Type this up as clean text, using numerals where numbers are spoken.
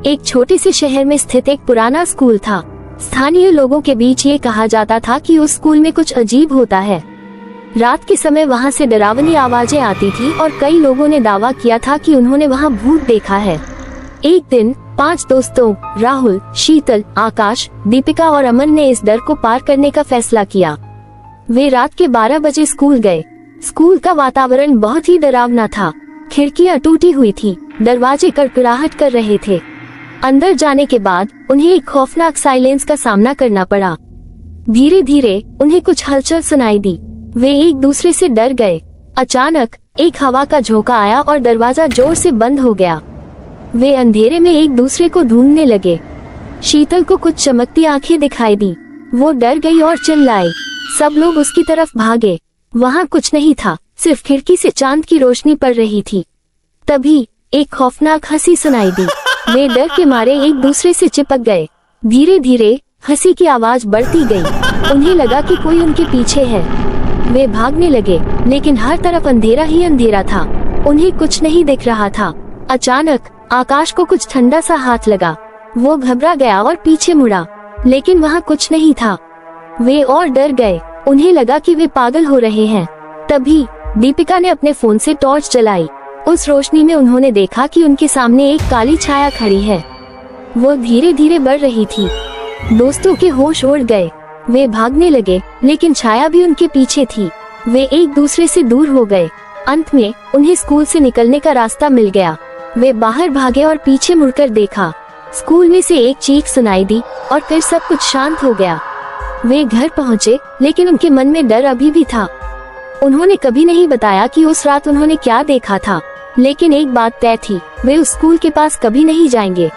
एक छोटे से शहर में स्थित एक पुराना स्कूल था। स्थानीय लोगों के बीच ये कहा जाता था कि उस स्कूल में कुछ अजीब होता है। रात के समय वहाँ से डरावनी आवाजें आती थी और कई लोगों ने दावा किया था कि उन्होंने वहाँ भूत देखा है। एक दिन 5 दोस्तों राहुल, शीतल, आकाश, दीपिका और अमन ने इस डर को पार करने का फैसला किया। वे रात के 12 बजे स्कूल गए। स्कूल का वातावरण बहुत ही डरावना था। खिड़कियां टूटी हुई थी, दरवाजे कड़कड़ाहट कर रहे थे। अंदर जाने के बाद उन्हें एक खौफनाक साइलेंस का सामना करना पड़ा। धीरे धीरे उन्हें कुछ हलचल सुनाई दी। वे एक दूसरे से डर गए। अचानक एक हवा का झोंका आया और दरवाजा जोर से बंद हो गया। वे अंधेरे में एक दूसरे को ढूंढने लगे। शीतल को कुछ चमकती आंखें दिखाई दी। वो डर गई और चिल्लाई। सब लोग उसकी तरफ भागे। वहाँ कुछ नहीं था, सिर्फ खिड़की से चांद की रोशनी पड़ रही थी। तभी एक खौफनाक हंसी सुनाई दी। वे डर के मारे एक दूसरे से चिपक गए। धीरे धीरे हंसी की आवाज बढ़ती गई। उन्हें लगा कि कोई उनके पीछे है। वे भागने लगे, लेकिन हर तरफ अंधेरा ही अंधेरा था। उन्हें कुछ नहीं दिख रहा था। अचानक आकाश को कुछ ठंडा सा हाथ लगा। वो घबरा गया और पीछे मुड़ा, लेकिन वहाँ कुछ नहीं था। वे और डर गए। उन्हें लगा कि वे पागल हो रहे हैं। तभी दीपिका ने अपने फोन से टॉर्च जलाई। उस रोशनी में उन्होंने देखा कि उनके सामने एक काली छाया खड़ी है। वो धीरे धीरे बढ़ रही थी। दोस्तों के होश उड़ गए। वे भागने लगे, लेकिन छाया भी उनके पीछे थी। वे एक दूसरे से दूर हो गए। अंत में उन्हें स्कूल से निकलने का रास्ता मिल गया। वे बाहर भागे और पीछे मुड़कर देखा। स्कूल में से एक चीख सुनाई दी और फिर सब कुछ शांत हो गया। वे घर पहुंचे, लेकिन उनके मन में डर अभी भी था। उन्होंने कभी नहीं बताया कि उस रात उन्होंने क्या देखा था, लेकिन एक बात तय थी, वे उस स्कूल के पास कभी नहीं जाएंगे।